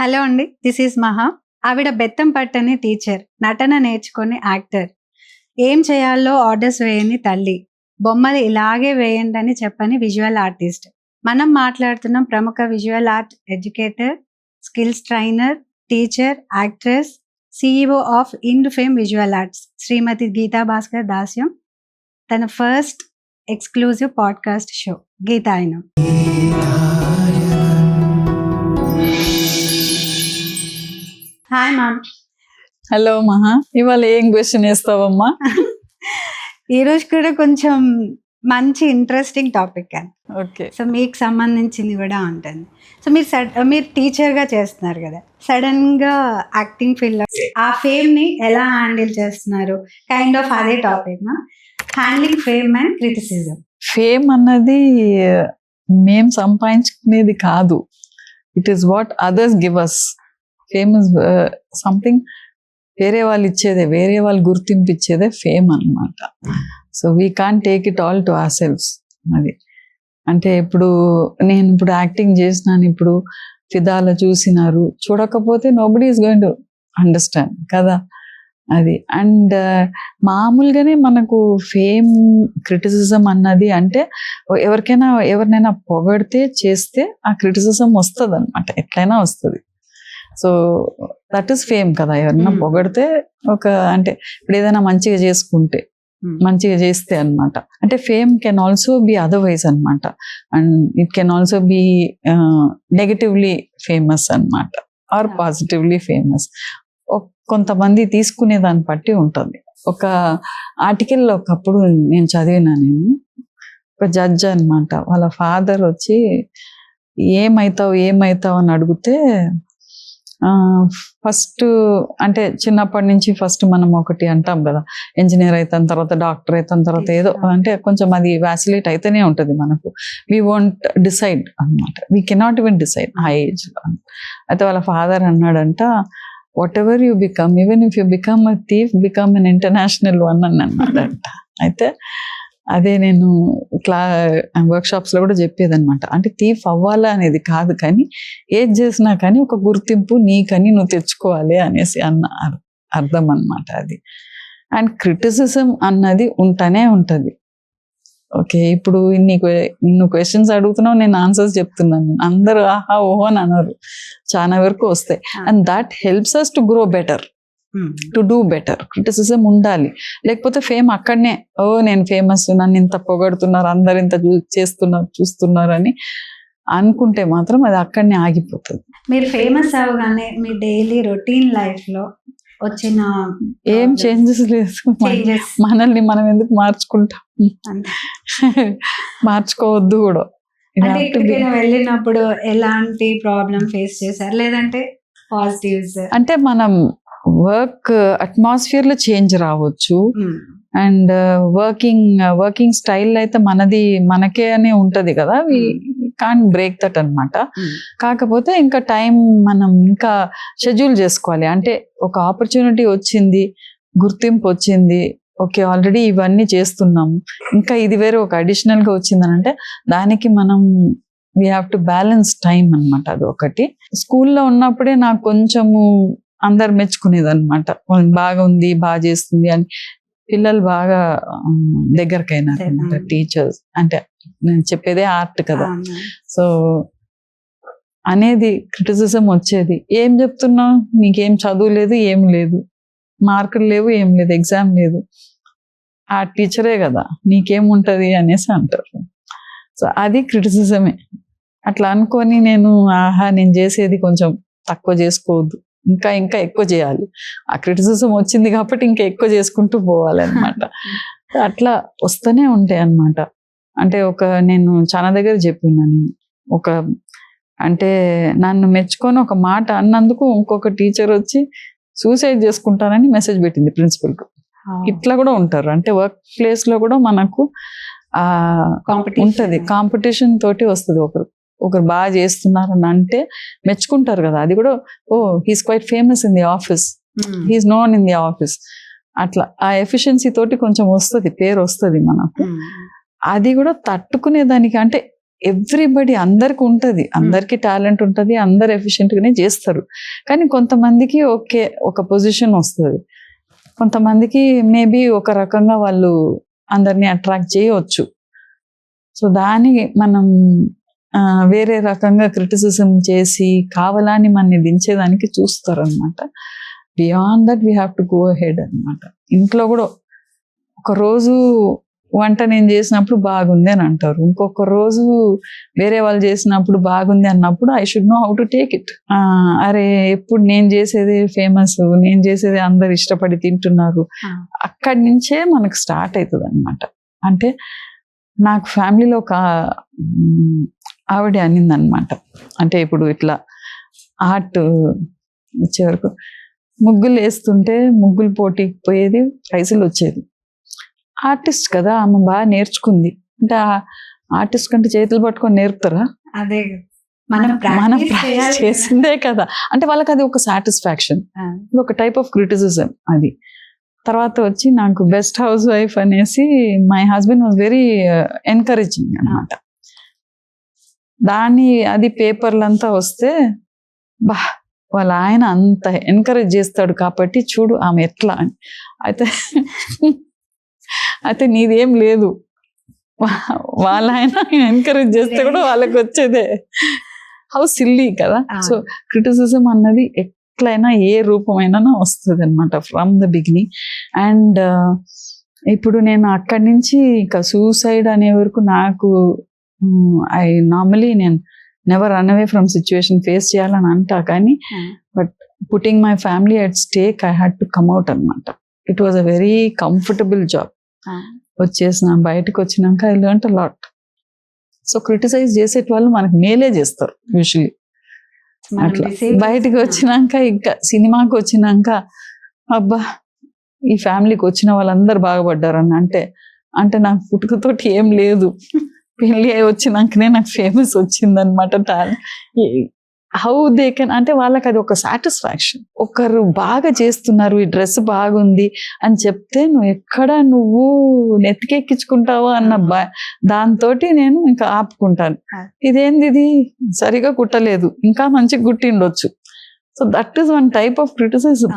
Hello అండి, this is మహా. ఆవిడ బెత్తం పట్టని టీచర్, నటన నేర్చుకుని యాక్టర్, ఏం చేయాలో ఆర్డర్స్ వేయని తల్లి, బొమ్మలు ఇలాగే వేయండి అని చెప్పని విజువల్ ఆర్టిస్ట్. మనం మాట్లాడుతున్నాం ప్రముఖ visual art educator, skills trainer, teacher, actress, CEO of Ind fame visual arts Srimathi Geetha Bhaskar Dasyam. తన first exclusive podcast show Geethayanam. Hi ma'am. Hello Maha, ఇవాళ ఏం క్వశ్చన్ వేస్తావమ్మా? ఈరోజు కూడా కొంచెం మంచి ఇంట్రెస్టింగ్ టాపిక్ అండి. ఓకే, సో మీకు సంబంధించింది కూడా ఉంటుంది. సో మీరు టీచర్గా చేస్తున్నారు కదా, సడన్గా యాక్టింగ్ ఫీల్డ్ ఆ ఫేమ్ని ఎలా హ్యాండిల్ చేస్తున్నారు? కైండ్ ఆఫ్ అదే topic ma'am, handling fame and criticism. Fame అన్నది మేం సంపాదించుకునేది కాదు, it is what others give us. Fame is something వేరే వాళ్ళు ఇచ్చేదే, వేరే వాళ్ళు గుర్తింపు ఇచ్చేదే ఫేమ్ అన్నమాట. So we can't take it all to ourselves. అది అంటే ఇప్పుడు నేను ఇప్పుడు యాక్టింగ్ చేసినాను, ఇప్పుడు ఫిదాలో చూసినారు, చూడకపోతే nobody is going to understand కదా. అది అండ్ మామూలుగానే మనకు ఫేమ్ క్రిటిసిజం అన్నది అంటే ఎవరినైనా పొగడితే చేస్తే ఆ క్రిటిసిజం వస్తుంది అనమాట, ఎట్లయినా వస్తుంది. సో దట్ ఈస్ ఫేమ్ కదా. ఎవరైనా పొగడితే అంటే ఇప్పుడు ఏదైనా మంచిగా చేసుకుంటే, మంచిగా చేస్తే అనమాట. అంటే fame can also be otherwise అనమాట, and it can also be negatively famous అనమాట, ఆర్ పాజిటివ్లీ ఫేమస్. కొంతమంది తీసుకునే దాన్ని బట్టి ఉంటుంది. ఒక ఆర్టికల్లో ఒకప్పుడు నేను చదివినా, నేను ఒక జడ్జ్ అనమాట, వాళ్ళ ఫాదర్ వచ్చి ఏమవుతావు అని అడిగితే, ఫస్ట్ అంటే చిన్నప్పటి నుంచి ఫస్ట్ మనం ఒకటి అంటాం కదా, ఇంజనీర్ అవుతాం, తర్వాత డాక్టర్ అవుతాం, తర్వాత ఏదో అంటే కొంచెం అది వ్యాసిలేట్ అయితేనే ఉంటుంది మనకు. వీ వాంట్ డిసైడ్ అనమాట, వీ కెనాట్ ఈవెన్ డిసైడ్ ఆ ఏజ్లో. అయితే వాళ్ళ ఫాదర్ అన్నాడంట, what ever you become, even if you become a thief, become an international one అని అన్నాడంట. అయితే అదే నేను వర్క్షాప్స్లో కూడా చెప్పేదనమాట, అంటే థీఫ్ అవ్వాలా అనేది కాదు, కానీ ఏది చేసినా కానీ ఒక గుర్తింపు నీకని నువ్వు తెచ్చుకోవాలి అనేసి అర్థం అనమాట అది. అండ్ క్రిటిసిజం అన్నది ఉంటూనే ఉంటుంది. ఓకే, ఇప్పుడు నువ్వు క్వశ్చన్స్ అడుగుతున్నావు, నేను ఆన్సర్స్ చెప్తున్నాను, అందరూ ఆహా ఓహో అని అన్నారు, చాలా వరకు వస్తాయి. And that helps us to grow better, to do better. Criticism ఉండాలి, లేకపోతే ఫేమ్ అక్కడనే, నేను ఫేమస్, నన్ను ఇంత పొగడుతున్నారు, అందరు ఇంత చూస్తున్నారు అని అనుకుంటే మాత్రం అది అక్కడనే ఆగిపోతుంది. మీరు ఫేమస్ అవగానే మీ డైలీ రొటీన్ లైఫ్లో వచ్చిన ఏం చేంజెస్ లేదు, మనల్ని మనం ఎందుకు మార్చుకుంటాం, మార్చుకోవద్దు కూడా. వెళ్ళినప్పుడు ఎలాంటి ప్రాబ్లం ఫేస్ చేశారు, లేదంటే పాజిటివ్స్? అంటే మనం వర్క్ అట్మాస్ఫియర్ లో చేంజ్ రావచ్చు, అండ్ వర్కింగ్ స్టైల్ అయితే మనకే అనే ఉంటది కదా, వి కాంట్ బ్రేక్ దట్ అనమాట. కాకపోతే ఇంకా టైం మనం ఇంకా షెడ్యూల్ చేసుకోవాలి. అంటే ఒక ఆపర్చునిటీ వచ్చింది, గుర్తింపు వచ్చింది, ఓకే ఆల్రెడీ ఇవన్నీ చేస్తున్నాము, ఇంకా ఇది వేరే ఒక అడిషనల్ గా వచ్చిందని అంటే దానికి మనం we have to balance time అనమాట. అది ఒకటి. స్కూల్లో ఉన్నప్పుడే నాకు కొంచెము అందరు మెచ్చుకునేది అనమాట, బాగా ఉంది, బాగా చేస్తుంది అని. పిల్లలు బాగా దగ్గరకైనారు అనమాట, టీచర్స్ అంటే నేను చెప్పేదే ఆర్ట్ కదా. సో అనేది క్రిటిసిజం వచ్చేది, ఏం చెప్తున్నావు, నీకేం చదువు లేదు, ఏం లేదు, మార్కులు లేవు, ఏం లేదు, ఎగ్జామ్ లేదు, ఆ టీచరే కదా నీకేముంటది అనేసి అంటారు. సో అది క్రిటిసిజమే. అట్లా అనుకొని నేను చేసేది కొంచెం తక్కువ చేసుకోవద్దు, ఇంకా ఎక్కువ చేయాలి. ఆ క్రిటిసిజం వచ్చింది కాబట్టి ఇంకా ఎక్కువ చేసుకుంటూ పోవాలన్నమాట. అట్లా వస్తూనే ఉంటాయి అన్నమాట. అంటే నేను చాలా దగ్గర చెప్పినాను, అంటే నన్ను మెచ్చుకొని ఒక మాట అన్నందుకు ఇంకొక టీచర్ వచ్చి సూసైడ్ చేసుకుంటానని మెసేజ్ పెట్టింది ప్రిన్సిపల్కు. ఇట్లా కూడా ఉంటారు. అంటే వర్క్ ప్లేస్ లో కూడా మనకు ఉంటది, కాంపిటీషన్ తోటి వస్తుంది. ఒకరు బాగా చేస్తున్నారు అని అంటే మెచ్చుకుంటారు కదా, అది కూడా he's quiet famous in the office, he's known in the office, అట్లా ఆ ఎఫిషియన్సీ తోటి కొంచెం వస్తుంది, పేరు వస్తుంది మనకు. అది కూడా తట్టుకునే దానికి, అంటే ఎవ్రీబడి అందరికి ఉంటుంది, అందరికి టాలెంట్ ఉంటుంది, అందరు efficient గానే చేస్తారు. కానీ కొంతమందికి ఒక పొజిషన్ వస్తుంది, కొంతమందికి మేబీ ఒక రకంగా వాళ్ళు అందరినీ అట్రాక్ట్ చేయవచ్చు. సో దాన్ని మనం వేరే రకంగా క్రిటిసిజం చేసి కావాలని మనని దించేదానికి చూస్తారు అనమాట. Beyond that we have to go ahead అనమాట. ఇంట్లో కూడా ఒక రోజు వంట నేను చేసినప్పుడు బాగుంది అని అంటారు, ఇంకొక రోజు వేరే వాళ్ళు చేసినప్పుడు బాగుంది అన్నప్పుడు I should know how to take it. అరే ఎప్పుడు నేను చేసేది ఫేమస్, నేను చేసేది అందరు ఇష్టపడి తింటున్నారు, అక్కడి నుంచే మనకు స్టార్ట్ అవుతుంది అనమాట. అంటే నాకు ఫ్యామిలీలో ఒక ఆవిడ అనిందనమాట, అంటే ఇప్పుడు ఇట్లా ఆర్ట్ వచ్చే వరకు ముగ్గులు వేస్తుంటే ముగ్గులు పోటీకి పోయేది, ప్రైజులు వచ్చేది. ఆర్టిస్ట్ కదా, ఆమె బాగా నేర్చుకుంది. అంటే ఆర్టిస్ట్ కంటే చేతులు పట్టుకొని నేర్పుతారా? అదే మనం ప్రాక్టీస్ చేసిందే కదా. అంటే వాళ్ళకి అది ఒక సాటిస్ఫాక్షన్, ఒక టైప్ ఆఫ్ క్రిటిసిజం అది. తర్వాత వచ్చి నాకు బెస్ట్ హౌస్ వైఫ్ అనేసి my husband was very encouraging అనమాట. అది పేపర్లంతా వస్తే బా వాళ్ళ ఆయన అంత ఎంకరేజ్ చేస్తాడు కాబట్టి చూడు ఆమె ఎట్లా అని. అయితే నీదేం లేదు, వాళ్ళ ఆయన ఎంకరేజ్ చేస్తే కూడా వాళ్ళకి వచ్చేదే. హౌ సిల్లీ కదా. సో క్రిటిసిజం అన్నది ఎట్లయినా ఏ రూపమైనా వస్తుంది అనమాట ఫ్రమ్ ద బిగినింగ్. అండ్ ఇప్పుడు నేను అక్కడి నుంచి ఇంకా సూసైడ్ అనే వరకు నాకు నేను never run away from situation, face చేయాలని అంటా, కానీ but putting my family at stake I had to come out అనమాట. It was a very comfortable job. బయటకు వచ్చినాక I learnt a lot. So criticize చేసేటి వాళ్ళు మనకు మేలే చేస్తారు యూజువల్లీ. అట్లా బయటకు వచ్చినాక ఇంకా సినిమాకి వచ్చినాక అబ్బా ఈ ఫ్యామిలీకి వచ్చిన వాళ్ళందరూ బాగుపడ్డారని అంటే నాకు పుట్టుకతోటి ఏం లేదు, పెళ్ళి అయి వచ్చినాకనే నాకు ఫేమస్ వచ్చిందనమాట. హౌ దే కెన్, అంటే వాళ్ళకి అది ఒక సాటిస్ఫాక్షన్. ఒకరు బాగా చేస్తున్నారు, ఈ డ్రెస్ బాగుంది అని చెప్తే నువ్వు నెత్తికెక్కించుకుంటావా అన్న దాంతో నేను ఇంకా ఆపుకుంటాను. ఇది సరిగా కుట్టలేదు, ఇంకా మంచిగా కుట్టిండొచ్చు. So that is one type of criticism.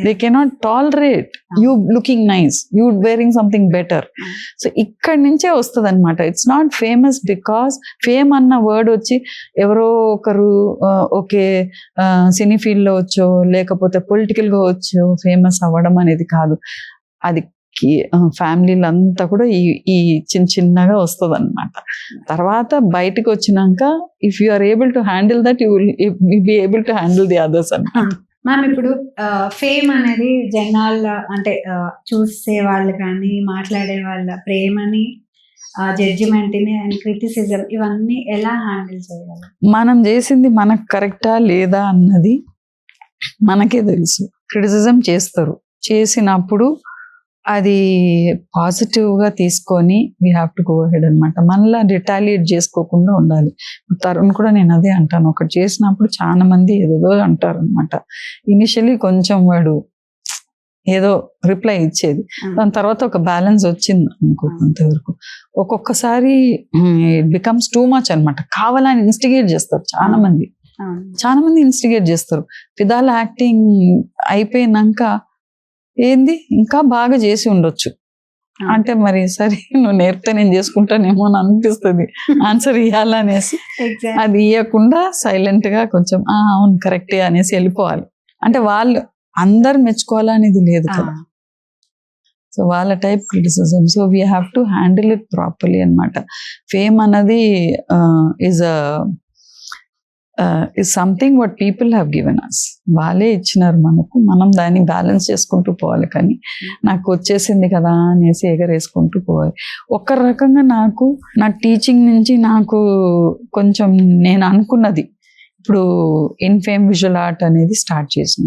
They cannot tolerate you looking nice, you wearing something better. So ikkad nunche ostadi anamata. It's not famous because fame anna word vachi evaro okaru okay cine field lo vacho lekapothe political ga vacho famous avadam anedi kaadu. Adi ఫ్యామిలీలంతా కూడా ఈ చిన్నగా వస్తుంది అనమాట. తర్వాత బయటకు వచ్చినాక if you are able to handle that you will be able to handle the others అనమాట. Ma'am ఇప్పుడు ఫేమ్ అనేది జనాల అంటే చూసే వాళ్ళు కానీ మాట్లాడే వాళ్ళ ప్రేమని, జడ్జిమెంట్ ని అండ్ క్రిటిసిజం ఇవన్నీ ఎలా హ్యాండిల్ చేయగలం? మనం చేసింది మనకు కరెక్టా లేదా అన్నది మనకే తెలుసు. క్రిటిసిజం చేసినప్పుడు అది పాజిటివ్గా తీసుకొని we have to go ahead అనమాట. మనలా రిటాలియేట్ చేసుకోకుండా ఉండాలి. తరుణ్ కూడా నేను అదే అంటాను, ఒకటి చేసినప్పుడు చాలా మంది ఏదో అంటారు అనమాట. ఇనిషియలీ కొంచెం వాడు ఏదో రిప్లై ఇచ్చేది, దాని తర్వాత ఒక బ్యాలెన్స్ వచ్చింది అనుకో కొంతవరకు. ఒక్కొక్కసారి ఇట్ బికమ్స్ టూ మచ్ అనమాట. కావాలని ఇన్స్టిగేట్ చేస్తారు చాలా మంది ఇన్స్టిగేట్ చేస్తారు. ఫిదాల యాక్టింగ్ అయిపోయినాక ఏంది ఇంకా బాగా చేసి ఉండొచ్చు అంటే మరి సరే నువ్వు నేర్పితే నేను చేసుకుంటానేమో అని అనిపిస్తుంది ఆన్సర్ ఇవ్వాలనేసి. అది ఇవ్వకుండా సైలెంట్ గా కొంచెం అవును కరెక్టే అనేసి వెళ్ళిపోవాలి. అంటే వాళ్ళు అందరు మెచ్చుకోవాలనేది లేదు కదా. సో వాళ్ళ type criticism. So we have to handle it properly అనమాట. ఫేమ్ అన్నది is something what people have given us. వాళ్ళే ఇచ్చినారు మనకు, మనం దాన్ని బ్యాలెన్స్ చేసుకుంటూ పోవాలి. కానీ నాకు వచ్చేసింది కదా అనేసి ఎగరేసుకుంటూ పోవాలి. ఒక రకంగా నా టీచింగ్ నుంచి నాకు కొంచెం నేను అనుకున్నది, ఇప్పుడు ఇన్ఫేమ్ విజువల్ ఆర్ట్ అనేది స్టార్ట్ చేసిన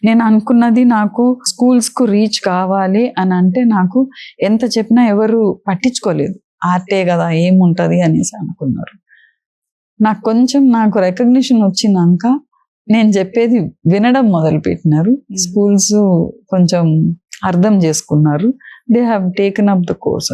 నేను అనుకున్నది నాకు స్కూల్స్కు రీచ్ కావాలి అని అంటే నాకు ఎంత చెప్పినా ఎవరు పట్టించుకోలేదు. ఆర్టే కదా ఏముంటుంది అనేసి అనుకున్నారు. నాకు రికగ్నిషన్ వచ్చినాక నేను చెప్పేది వినడం మొదలుపెట్టినారు. స్కూల్స్ కొంచెం అర్థం చేసుకున్నారు. They have taken up the course.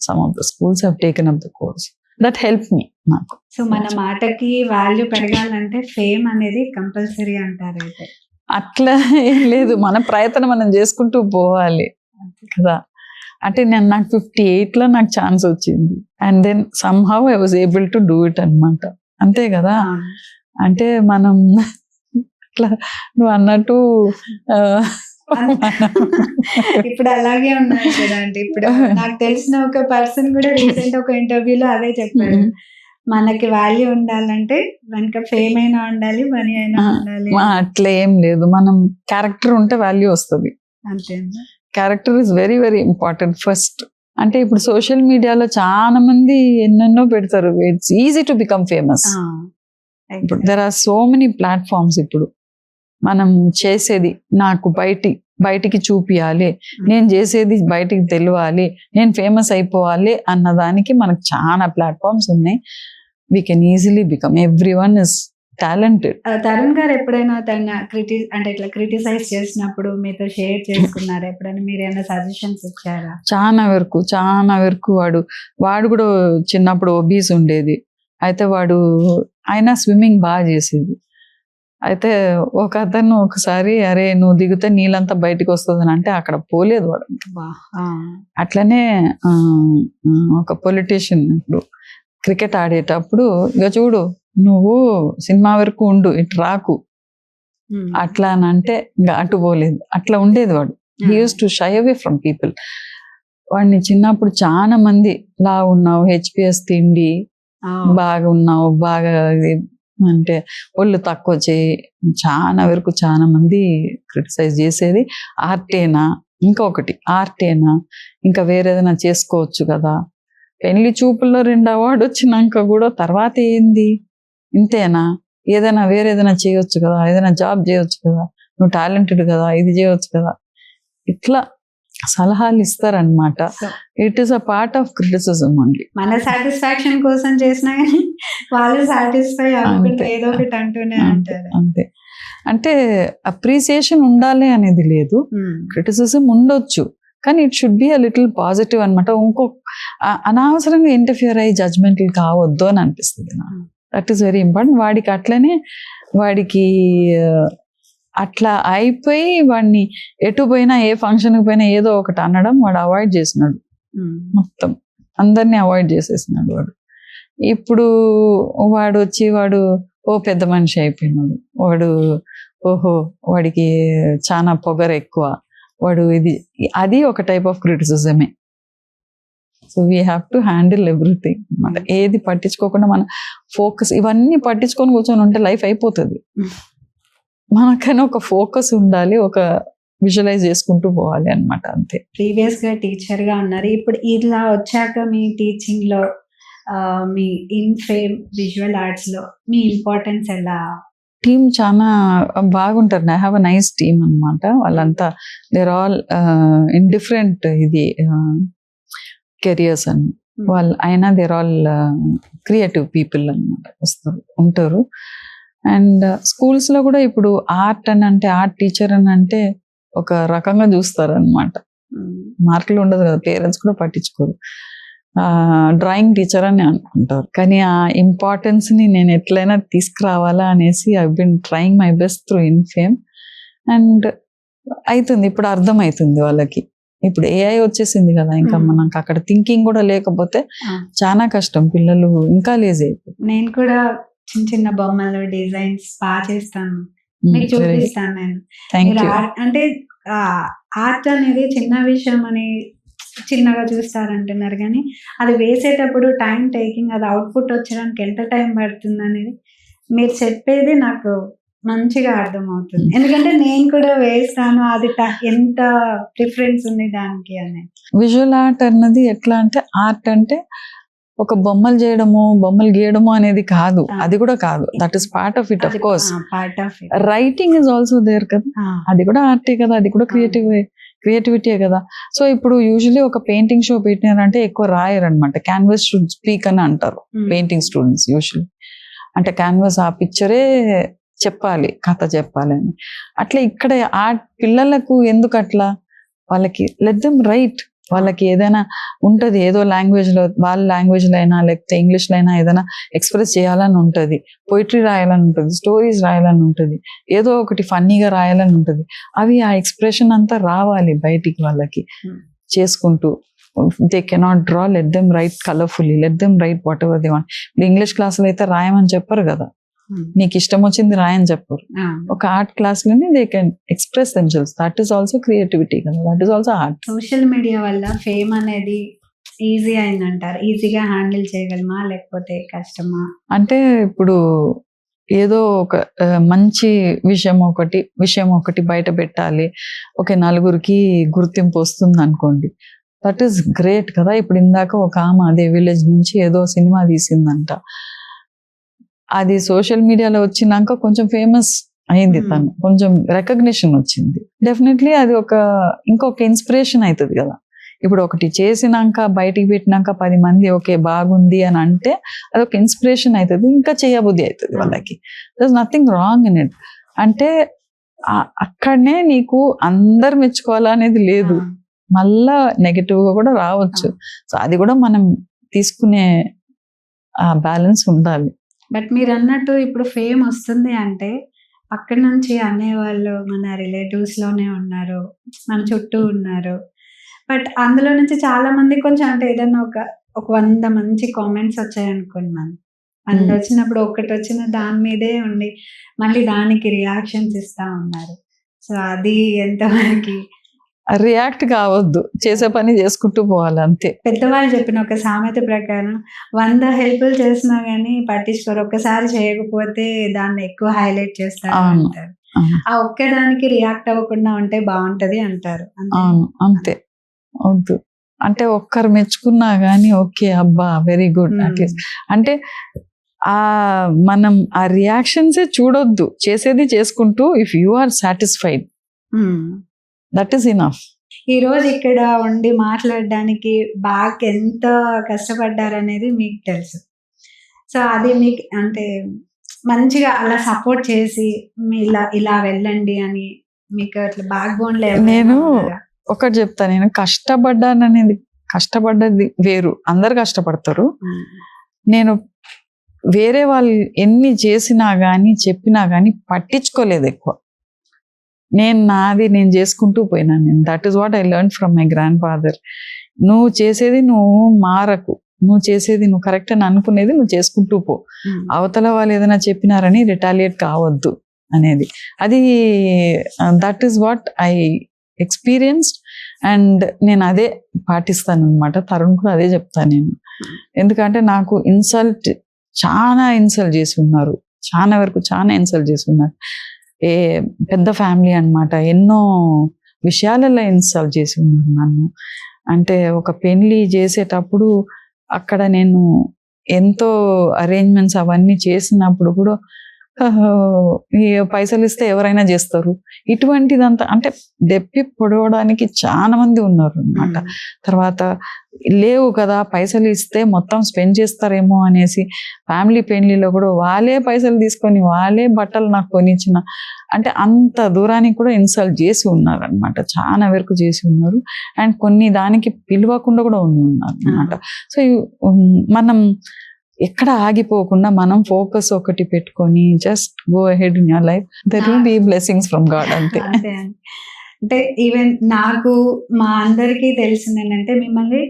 Some of the schools have taken up the course. That help me నాకు. సో మన మాటకి వాల్యూ పెరగాలంటే ఫేమ్ అనేది కంపల్సరీ అంటారు అయితే. అట్లా ఏం లేదు, మన ప్రయత్నం మనం చేసుకుంటూ పోవాలి కదా. అంటే నాకు 58లో నాకు ఛాన్స్ వచ్చింది, and then somehow I was able to do it అనమాట. అంతే కదా. అంటే మనం అట్లా నువ్వు అన్నట్టు ఇప్పుడు అలాగే ఉన్నాయి కదా అంటే. ఇప్పుడు నాకు తెలిసిన ఒక పర్సన్ కూడా రీసెంట్ ఒక ఇంటర్వ్యూలో అదే చెప్పారు, మనకి వాల్యూ ఉండాలంటే వెనక ఫేమ్ అయినా ఉండాలి, మనీ అయినా ఉండాలి. అట్లా ఏం లేదు, మనం క్యారెక్టర్ ఉంటే వాల్యూ వస్తుంది. అంతే, character is very very important first. అంటే ఇప్పుడు సోషల్ మీడియాలో చాలా మంది ఎన్నెన్నో పెడతారు, it's easy to become famous. ఇప్పుడు there are so many platforms. ఇప్పుడు మనం చేసేది నాకు బయటికి చూపియాలి, నేను చేసేది బయటికి తెలియాలి, నేను ఫేమస్ అయిపోవాలి అన్నదానికి మనకు చాలా ప్లాట్ఫామ్స్ ఉన్నాయి. We can easily become, every one is talented. Tarun గారు ఎప్పుడైనా తన అంటే ఇట్లా క్రిటిసైజ్ చేసినప్పుడు మీతో షేర్ చేసుకున్నారా? ఎప్పుడైనా మీరు ఏమైనా సజెషన్స్ ఇచ్చారా? చాలా వరకు వాడు కూడా చిన్నప్పుడు ఒబీస్ ఉండేది. అయితే ఆయన స్విమ్మింగ్ బాగా చేసేది. అయితే ఒక అతను ఒకసారి, అరే నువ్వు దిగితే నీళ్ళంతా బయటకు వస్తుంది అంటే అక్కడ పోలేదు వాడు. అట్లనే ఒక పొలిటీషియన్ ఇప్పుడు క్రికెట్ ఆడేటప్పుడు, ఇక చూడు నువ్వు సినిమా వరకు ఉండు, ఇటు రాకు అట్లా అని అంటే ఇంకా అటు పోలేదు. అట్లా ఉండేది వాడు. He use to shy away from people. వాడిని చిన్నప్పుడు చాలా మంది లా ఉన్నావు, హెచ్పిఎస్ తిండి, బాగా ఉన్నావు, బాగా అంటే ఒళ్ళు తక్కువ చేయి, చాలా వరకు చాలా మంది క్రిటిసైజ్ చేసేది. ఆర్టేనా, ఇంకొకటి ఆర్టేనా, ఇంకా వేరేదైనా చేసుకోవచ్చు కదా. పెళ్లి చూపుల్లో 2 అవార్డు వచ్చినాక కూడా తర్వాత ఏంది, ఇంతేనా, ఏదైనా వేరేదైనా చేయొచ్చు కదా, ఏదైనా జాబ్ చేయొచ్చు కదా, నువ్వు టాలెంటెడ్ కదా, ఇది చేయొచ్చు కదా, ఇట్లా సలహాలు ఇస్తారనమాట. It is a part of criticism only. మన సాటిస్ఫాక్షన్ కోసం చేసినా కానీ వాళ్ళు సాటిస్ఫై అవ్వకుండా ఏదో ఒకటి అంటూనే ఉంటారు. అంతే. అంటే అప్రిసియేషన్ ఉండాలి అనేది లేదు, క్రిటిసిజం ఉండొచ్చు, కానీ it should be a little positive అనమాట. అనవసరంగా ఇంటర్ఫియర్ అయ్యి జడ్జ్మెంట్లు కావద్దు అని అనిపిస్తుంది నాకు. That is very important. వాడికి అట్లా అయిపోయి వాడిని ఎటు పోయినా, ఏ ఫంక్షన్కి పోయినా ఏదో ఒకటి అనడం వాడు అవాయిడ్ చేసినాడు. మొత్తం అందరినీ అవాయిడ్ చేసేసినాడు వాడు. ఇప్పుడు వాడు ఓ పెద్ద మనిషి అయిపోయినాడు. వాడికి చాలా పొగరు ఎక్కువ, అది ఒక టైప్ ఆఫ్ క్రిటిసిజమే. So we have to handle everything అన్నమాట. ఏది పట్టించుకోకుండా మన ఫోకస్, ఇవన్నీ పట్టించుకొని కూర్చొని ఉంటే లైఫ్ అయిపోతుంది. మనకైనా ఒక ఫోకస్ ఉండాలి, ఒక విజువలైజ్ చేసుకుంటూ పోవాలి అన్నమాట. అంతే. ప్రీవియస్ గా టీచర్ గా ఉన్నారు, ఇప్పుడు ఇలా వచ్చాక మీ టీచింగ్ లో, మీ ఇన్ ఫేమ్ విజువల్ ఆర్ట్స్ లో మీ ఇంపార్టెన్స్ ఎలా? టీమ్ చాలా బాగుంటారు. I have a nice team అన్నమాట. వాళ్ళంతా they're all in different careers అని వాళ్ళు అయినా దేర్ ఆల్ క్రియేటివ్ పీపుల్ అన్నమాట, ఉంటారు. అండ్ స్కూల్స్లో కూడా ఇప్పుడు ఆర్ట్ టీచర్ అని అంటే ఒక రకంగా చూస్తారు అనమాట. మార్కులు ఉండదు కదా, పేరెంట్స్ కూడా పట్టించుకోరు. డ్రాయింగ్ టీచర్ అని అనుకుంటారు. కానీ ఆ ఇంపార్టెన్స్ని నేను ఎట్లయినా తీసుకురావాలా అనేసి I been trying my best through in fame. And అవుతుంది, ఇప్పుడు అర్థమవుతుంది వాళ్ళకి. ఇప్పుడు ఏఐ వచ్చేసింది కదా, ఇంకా మనకు అక్కడ థింకింగ్ కూడా లేకపోతే చాలా కష్టం, పిల్లలు ఇంకా లేజీ అయిపోతుంది. నేను కూడా చిన్న బొమ్మలు డిజైన్స్ బాగా చేస్తాను, మీకు చూపిస్తాను నేను. అంటే ఆర్ట్ అనేది చిన్న విషయం అని చిన్నగా చూస్తారంటున్నారు, కానీ అది వేసేటప్పుడు టైం టేకింగ్, అది అవుట్పుట్ వచ్చడానికి ఎంత టైం పడుతుంది అనేది మీరు చెప్పేది నాకు మంచిగా అర్థమవుతుంది. ఎందుకంటే నేను కూడా వేస్తాను, అది ఎంత డిఫరెన్స్ ఉంది దానికి అనేది. విజువల్ ఆర్ట్ అన్నది ఎట్లా అంటే, ఆర్ట్ అంటే ఒక బొమ్మలు చేయడము, బొమ్మలు గీయడము అనేది కాదు, అది కూడా కాదు. That is part of it. Of course writing is also there కదా, అది కూడా ఆర్టే కదా, అది కూడా క్రియేటివిటీయే కదా. సో ఇప్పుడు యూజువలీ ఒక పెయింటింగ్ షో పెట్టినారంటే ఎక్కువ రాయరనమాట. క్యాన్వాస్ షుడ్ స్పీక్ అని అంటారు పెయింటింగ్ స్టూడెంట్స్ యూజువల్లీ. అంటే క్యాన్వాస్ ఆ పిక్చరే చెప్పాలి, కథ చెప్పాలి అని. అట్లా ఇక్కడ ఆర్ట్ పిల్లలకు ఎందుకు అట్లా, వాళ్ళకి లెట్ దెమ్ రైట్, వాళ్ళకి ఏదైనా ఉంటది, ఏదో లాంగ్వేజ్ లో, వాళ్ళ లాంగ్వేజ్ లో అయినా లేకపోతే ఇంగ్లీష్ లో అయినా ఏదైనా ఎక్స్ప్రెస్ చేయాలని ఉంటది, పోయిటరీ రాయాలని ఉంటది, స్టోరీస్ రాయాలని ఉంటది, ఏదో ఒకటి ఫన్నీగా రాయాలని ఉంటది. అవి ఆ ఎక్స్ప్రెషన్ అంతా రావాలి బయటికి వాళ్ళకి చేసుకుంటూ. They cannot draw, let them right colourfully, let them right what ever they want. English క్లాసులో అయితే రాయమని చెప్పరు కదా, నీకు ఇష్టం వచ్చింది రాయని చెప్పరు. ఒక ఆర్ట్ క్లాస్ లోనే they can express themselves. That is also creativity కదా, that is also art. Social media వల్ల ఫేమ్ అనేది ఈజీ అయిందంటారు. ఈజీగా హ్యాండిల్ చేయగలమా లేకపోతే కష్టమా? అంటే ఇప్పుడు ఏదో ఒక మంచి విషయం ఒకటి బయట పెట్టాలి, ఓకే, నలుగురికి గుర్తింపు వస్తుంది అనుకోండి, దట్ ఈస్ గ్రేట్ కదా. ఇప్పుడు ఇందాక ఒక ఆమె అదే విలేజ్ నుంచి ఏదో సినిమా తీసిందంట, అది సోషల్ మీడియాలో వచ్చినాక కొంచెం ఫేమస్ అయింది, తను కొంచెం రికగ్నిషన్ వచ్చింది. డెఫినెట్లీ అది ఇంకొక ఇన్స్పిరేషన్ అవుతుంది కదా. ఇప్పుడు ఒకటి చేసినాక బయటికి పెట్టినాక 10 మంది ఓకే బాగుంది అని అంటే అదొక ఇన్స్పిరేషన్ అవుతుంది, ఇంకా చేయబుద్ధి అవుతుంది వాళ్ళకి. There is nothing wrong in it. అంటే అక్కడనే నీకు అందరు మెచ్చుకోవాలనేది లేదు, మళ్ళా నెగటివ్ గా కూడా రావచ్చు. సో అది కూడా మనం తీసుకునే బ్యాలెన్స్ ఉండాలి. బట్ మీరు అన్నట్టు ఇప్పుడు ఫేమ్ వస్తుంది అంటే అక్కడి నుంచి అనేవాళ్ళు మన రిలేటివ్స్ లోనే ఉన్నారు, మన చుట్టూ ఉన్నారు. బట్ అందులో నుంచి చాలా మంది కొంచెం అంటే ఏదైనా ఒక 100 మంచి కామెంట్స్ వచ్చాయనుకున్నాను, అందులో వచ్చినప్పుడు ఒకటి వచ్చిన దాని మీదే ఉండి మళ్ళీ దానికి రియాక్షన్స్ ఇస్తా ఉన్నారు. సో అది ఎంతవరకు రియాక్ట్ కావద్దు, చేసే పని చేసుకుంటూ పోవాలి అంతే. పెద్దవాళ్ళు చెప్పిన ఒక సామెత ప్రకారం 100 హెల్ప్లు చేసినా గానీ పట్టించుకోరు, ఒక్కసారి చేయకపోతే దాన్ని ఎక్కువ హైలైట్ చేస్తారు అంటారు. ఆ ఒక్కదానికి రియాక్ట్ అవ్వకుండా ఉంటే బాగుంటది అంటారు. అంతే. వద్దు అంటే ఒక్కరు మెచ్చుకున్నా గానీ ఓకే అబ్బా వెరీ గుడ్ అట్లీస్ట్ అంటే మనం ఆ రియాక్షన్సే చూడొద్దు, చేసేది చేసుకుంటూ if you are satisfied that is enough. ఈ రోజు ఇక్కడ ఉండి మాట్లాడడానికి బాగా ఎంత కష్టపడ్డారనేది మీకు తెలుసు. సో అది మీకు అంటే మంచిగా అలా సపోర్ట్ చేసి ఇలా వెళ్ళండి అని మీకు అట్లా బ్యాక్ బోన్ లేదు. నేను ఒకటి చెప్తా, నేను కష్టపడ్డది వేరు, అందరు కష్టపడతారు. నేను వేరే వాళ్ళు ఎన్ని చేసినా గానీ చెప్పినా గానీ పట్టించుకోలేదు ఎక్కువ. నేను చేసుకుంటూ పోయినాను. నేను that is what I learn from my grand father. నువ్వు చేసేది నువ్వు మారకు, నువ్వు చేసేది నువ్వు కరెక్ట్ అని అనుకునేది నువ్వు చేసుకుంటూ పో, అవతల వాళ్ళు ఏదైనా చెప్పినారని రిటాలియేట్ కావద్దు అనేది. అది that is what I experienced and నేను అదే పాటిస్తాను అనమాట. తరుణ్ కూడా అదే చెప్తాను నేను. ఎందుకంటే నాకు చాలా ఇన్సల్ట్ చేసి ఉన్నారు, చాలా వరకు చాలా ఇన్సల్ట్ చేసి ఉన్నారు. పెద్ద ఫ్యామిలీ అన్నమాట, ఎన్నో విషయాలలో ఇన్సల్ట్ చేసి ఉన్నారు నన్ను. అంటే ఒక పెళ్లి చేసేటప్పుడు అక్కడ నేను ఎంతో అరేంజ్మెంట్స్ అవన్నీ చేసినప్పుడు కూడా ఈ పైసలు ఇస్తే ఎవరైనా చేస్తారు, ఇటువంటిదంతా అంటే దెప్పి పొడవడానికి చాలా మంది ఉన్నారు అన్నమాట. తర్వాత లేవు కదా పైసలు ఇస్తే మొత్తం స్పెండ్ చేస్తారేమో అనేసి ఫ్యామిలీ పెళ్లిలో కూడా వాళ్ళే పైసలు తీసుకొని వాళ్ళే బట్టలు నాకు కొనిచ్చిన, అంటే అంత దూరానికి కూడా ఇన్సల్ట్ చేసి ఉన్నారు అనమాట, చాలా వరకు చేసి ఉన్నారు. అండ్ కొన్ని దానికి పిలవకుండా కూడా ఉన్నారు అనమాట. సో మనం ఎక్కడ ఆగిపోకుండా మనం ఫోకస్ ఒకటి పెట్టుకొని just go ahead in your life, there will be blessings from God అంతే. అంటే ఈవెన్ నాకు మా అందరికీ తెలిసింది ఏంటంటే మిమ్మల్ని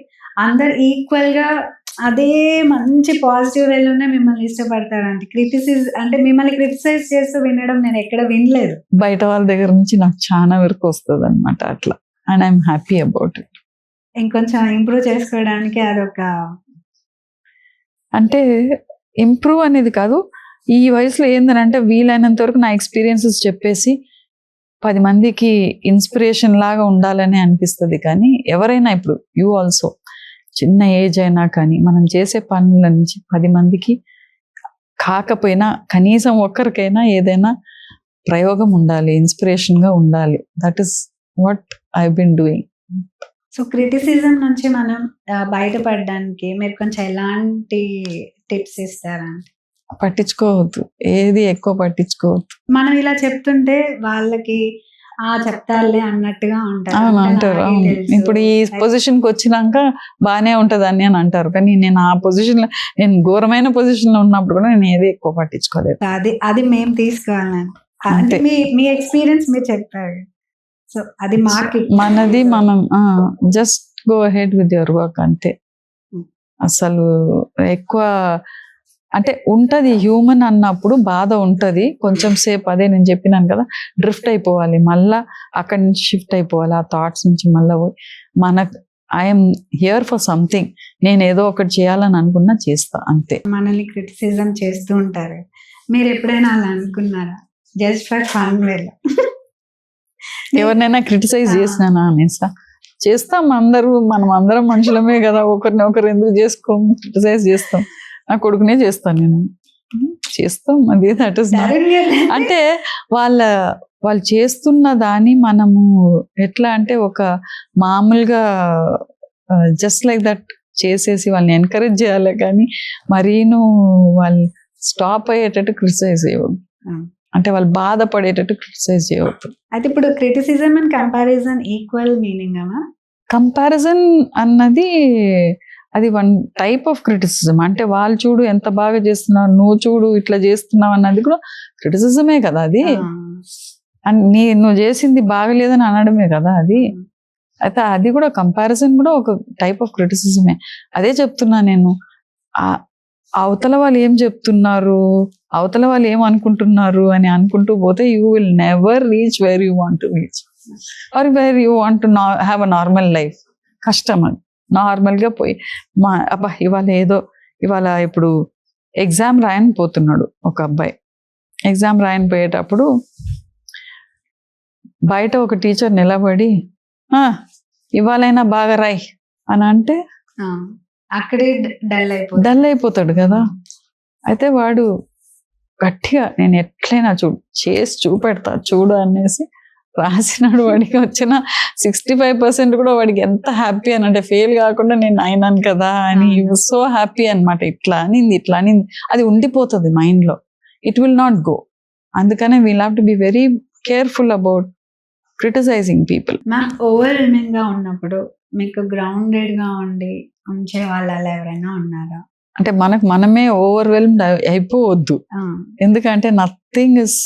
అందరు ఈక్వల్ గా అదే మంచి పాజిటివ్ వేలోనే మిమ్మల్ని ఇష్టపడతారంటే మిమ్మల్ని క్రిటిసైజ్ చేస్తూ వినడం నేను ఎక్కడ వినలేదు. బయట వాళ్ళ దగ్గర నుంచి నాకు చాలా వరకు వస్తుంది అనమాట అట్లా, and I'm happy about it. ఇంకొంచెం ఇంప్రూవ్ చేసుకోవడానికి అదొక అంటే ఇంప్రూవ్ అనేది కాదు, ఈ వయసులో ఏందనంటే వీలైనంత వరకు నా ఎక్స్పీరియన్సెస్ చెప్పేసి 10 మందికి ఇన్స్పిరేషన్ లాగా ఉండాలని అనిపిస్తుంది. కానీ ఎవరైనా ఇప్పుడు యూ ఆల్సో చిన్న ఏజ్ అయినా కానీ మనం చేసే పనుల నుంచి 10 మందికి కాకపోయినా కనీసం ఒక్కరికైనా ఏదైనా ప్రయోగం ఉండాలి, ఇన్స్పిరేషన్గా ఉండాలి. That is what I been doing. So criticism నుంచి మనం బయటపడడానికి మీరు కొంచెం ఎలాంటి టిప్స్ ఇస్తారా? పట్టించుకోవద్దు, ఏది ఎక్కువ పట్టించుకోవద్దు. మనం ఇలా చెప్తుంటే వాళ్ళకి చెప్తారులే అన్నట్టుగా ఉంటారు. అవును అంతా అంటారు. నాకే అవును. తెలుసు. ఇప్పుడు ఈ పొజిషన్ కి వచ్చినాక బానే ఉంటదని అని అంటారు, కానీ నేను ఆ పొజిషన్ లో, నేను ఘోరమైన పొజిషన్ లో ఉన్నప్పుడు కూడా నేను ఏది ఎక్కువ పట్టించుకోలేదు. అది మేము తీసుకోవాలని అంటే అంతే. మీ ఎక్స్పీరియన్స్ మీరు చెప్పారు, సో అది మాకు మనది మనం just go ahead with your work అంతే. అసలు ఎక్కువ అంటే ఉంటది, హ్యూమన్ అన్నప్పుడు బాధ ఉంటది కొంచెం సేపు. అదే నేను చెప్పినాను కదా, డ్రిఫ్ట్ అయిపోవాలి, మళ్ళా అక్కడి నుంచి షిఫ్ట్ అయిపోవాలి ఆ థాట్స్ నుంచి. మళ్ళా పోయి మనకు ఐఎమ్ హియర్ ఫర్ సంథింగ్, నేను ఏదో ఒకటి చేయాలని అనుకున్నా చేస్తా అంతే. మనల్ని క్రిటిసిజం చేస్తూ ఉంటారు, మీరు ఎప్పుడైనా అలా అనుకున్నారా? జస్ట్ ఫర్ ఫన్ వేలో ఎవరినైనా క్రిటిసైజ్ చేసినానా అనేసా? చేస్తాం, మనం అందరం మనుషులమే కదా, ఒకరిని ఒకరు ఎందుకు చేసుకోం, క్రిటిసైజ్ చేస్తాం. నా కొడుకునే చేస్తాను నేను, చేస్తాం. అది దట్ ఇస్ అంటే వాళ్ళు చేస్తున్న దాన్ని మనము ఎట్లా అంటే ఒక మామూలుగా జస్ట్ లైక్ దట్ చేసేసి వాళ్ళని ఎంకరేజ్ చేయాలి, కానీ మరీను వాళ్ళు స్టాప్ అయ్యేటట్టు క్రిటిసైజ్ చేయవద్దు, అంటే వాళ్ళు బాధపడేటట్టు క్రిటిసైజ్ చేయవద్దు. అయితే ఇప్పుడు criticism and comparison equal meaning అమ్మా? కంపారిజన్ అన్నది అది వన్ టైప్ ఆఫ్ క్రిటిసిజం. అంటే వాళ్ళు చూడు ఎంత బాగా చేస్తున్నావు, నువ్వు చూడు ఇట్లా చేస్తున్నావు అన్నది కూడా క్రిటిసిజమే కదా అది. నువ్వు చేసింది బాగలేదని అనడమే కదా అది. అయితే అది కూడా కంపారిజన్ కూడా ఒక టైప్ ఆఫ్ క్రిటిసిజమే. అదే చెప్తున్నా నేను, అవతల వాళ్ళు ఏం చెప్తున్నారు, అవతల వాళ్ళు ఏం అనుకుంటున్నారు అని అనుకుంటూ పోతే you will never reach where you want to reach or where you want to have a normal life. కష్టం అది. నార్మల్గా పోయి అబ్బా ఇవాళ ఇప్పుడు ఎగ్జామ్ రాయని పోతున్నాడు ఒక అబ్బాయి. ఎగ్జామ్ రాయని పోయేటప్పుడు బయట ఒక టీచర్ నిలబడి ఇవాళైనా బాగా రాయి అని అంటే అక్కడే డల్ అయిపోతాడు కదా. అయితే వాడు గట్టిగా నేను ఎట్లయినా చేసి చూపెడతా చూడు అనేసి రాసినాడు. వాడికి వచ్చిన 65% కూడా వాడికి ఎంత హ్యాపీ అని అంటే, ఫెయిల్ కాకుండా నేను అయినాను కదా అని సో హ్యాపీ అనమాట. ఇట్లా అని అది ఉండిపోతుంది మైండ్లో, ఇట్ విల్ నాట్ గో. అందుకనే we'll have to be very careful about criticizing people. Ma'am, overwhelming గా ఉన్నప్పుడు మీకు గ్రౌండెడ్ గా ఉంచే వాళ్ళు అలా ఎవరైనా ఉన్నారా? అంటే మనమే ఓవర్వెల్మ్డ్ అయిపోవద్దు, ఎందుకంటే నథింగ్ ఇస్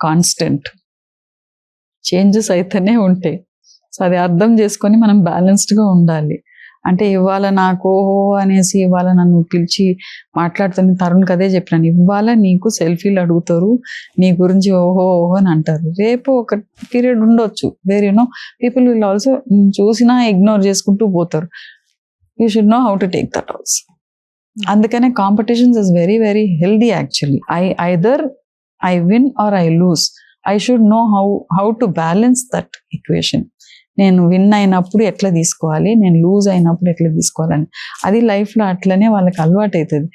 కాన్స్టెంట్, చేంజెస్ అయితేనే ఉంటాయి. సో అది అర్థం చేసుకొని మనం బ్యాలెన్స్డ్గా ఉండాలి. అంటే ఇవాళ నాకు ఓహో అనేసి ఇవాళ నన్ను పిలిచి మాట్లాడుతున్న తరుణ్కి అదే చెప్పినాను, ఇవాళ నీకు సెల్ఫీలు అడుగుతారు, నీ గురించి ఓహో అని అంటారు. రేపు ఒక పీరియడ్ ఉండొచ్చు వేర్ పీపుల్ విల్ ఆల్సో చూసినా ఇగ్నోర్ చేసుకుంటూ పోతారు. You should know how to take that also. అందుకనే competitions is very very healthy actually. Either I win or I lose. I should know how to balance that equation. నేను win అయినప్పుడు ఎట్లా తీసుకోవాలి, నేను loose అయినప్పుడు ఎట్లా తీసుకోవాలని. అది లైఫ్లో అట్లనే వాళ్ళకి అలవాటు అవుతుంది.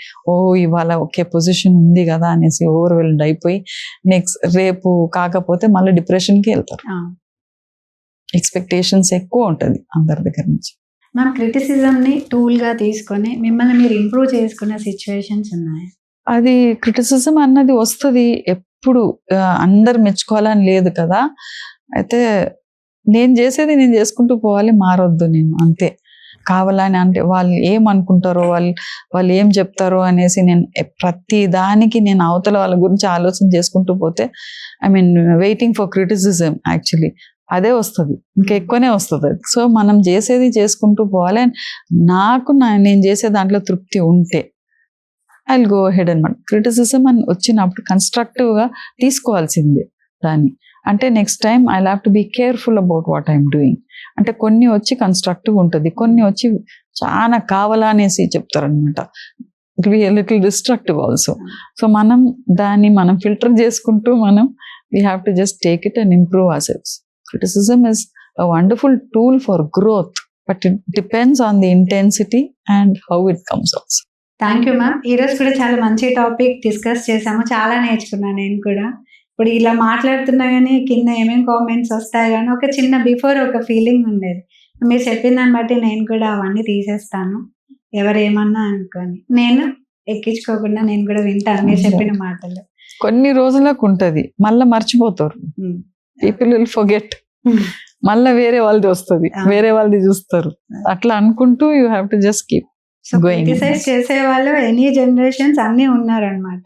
ఇవాళ ఒకే పొజిషన్ ఉంది కదా అనేసి ఓవర్వెల్మ్డ్ అయిపోయి రేపు కాకపోతే మళ్ళీ డిప్రెషన్కి వెళ్తారు. ఎక్స్పెక్టేషన్స్ ఎక్కువ ఉంటుంది అందరి దగ్గర నుంచి. మనం క్రిటిసిజంని టూల్గా తీసుకొని మిమ్మల్ని మీరు ఇంప్రూవ్ చేసుకున్న సిచ్యువేషన్స్ ఉన్నాయి? అది క్రిటిసిజం అన్నది వస్తుంది, ఎప్పుడు అందరు మెచ్చుకోవాలని లేదు కదా. అయితే నేను చేసేది నేను చేసుకుంటూ పోవాలి, మారొద్దు నేను అంతే. కావాలని అంటే వాళ్ళు ఏమనుకుంటారో వాళ్ళు ఏం చెప్తారో అనేసి నేను ప్రతి దానికి నేను అవతల వాళ్ళ గురించి ఆలోచన చేసుకుంటూ పోతే వెయిటింగ్ ఫర్ క్రిటిసిజం యాక్చువల్లీ అదే వస్తుంది, ఇంకా ఎక్కువనే వస్తుంది. సో మనం చేసేది చేసుకుంటూ పోవాలి. నేను చేసే దాంట్లో తృప్తి ఉంటే ఐ విల్ గో అహెడ్ అనమాట. క్రిటిసిజం అని వచ్చినప్పుడు కన్స్ట్రక్టివ్గా తీసుకోవాల్సిందే దాన్ని. అంటే next time I have to be careful about what I'm doing. అంటే కొన్ని వచ్చి కన్స్ట్రక్టివ్ ఉంటుంది, కొన్ని వచ్చి చాలా కావాలనేసి చెప్తారనమాట. It be little destructive also. So దాన్ని మనం ఫిల్టర్ చేసుకుంటూ we have to just take it and improve our selves. Criticism is a wonderful tool for growth, but it depends on the intensity and how it comes also. Thank you ma'am. ఈరోజు కూడా చాలా మంచి topic discuss చేసాము, చాలా నేర్చుకున్నాను నేను కూడా. ఇప్పుడు ఇలా మాట్లాడుతున్నా కానీ కింద ఏమేమి కామెంట్స్ వస్తాయి కానీ ఒక చిన్న బిఫోర్ ఒక ఫీలింగ్ ఉండేది. మీరు చెప్పిన దాన్ని బట్టి నేను కూడా అవన్నీ తీసేస్తాను, ఎవరు ఏమన్నా అనుకోని నేను ఎక్కించుకోకుండా నేను కూడా వింటాను మీరు చెప్పిన మాటలు. కొన్ని రోజులకు ఉంటుంది, మళ్ళీ మర్చిపోతారు. పీపుల్ విల్ ఫర్గెట్, మళ్ళీ వేరే వాళ్ళది వస్తుంది, వేరే వాళ్ళది చూస్తారు. అట్లా అనుకుంటూ you have to just keep so Going. Criticize చేసే వాళ్ళు ఎనీ జనరేషన్స్ అన్ని ఉన్నారనమాట.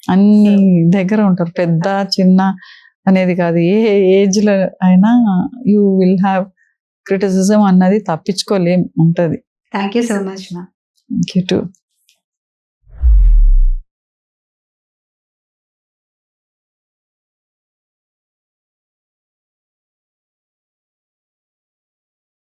అన్ని దగ్గర ఉంటారు, పెద్ద చిన్న అనేది కాదు, ఏ ఏజ్ లో అయినా యూ విల్ హ్యావ్ క్రిటిసిజం అన్నది తప్పించుకోలేం ఉంటది. థ్యాంక్ యూ సో మచ్ మా. Thank you.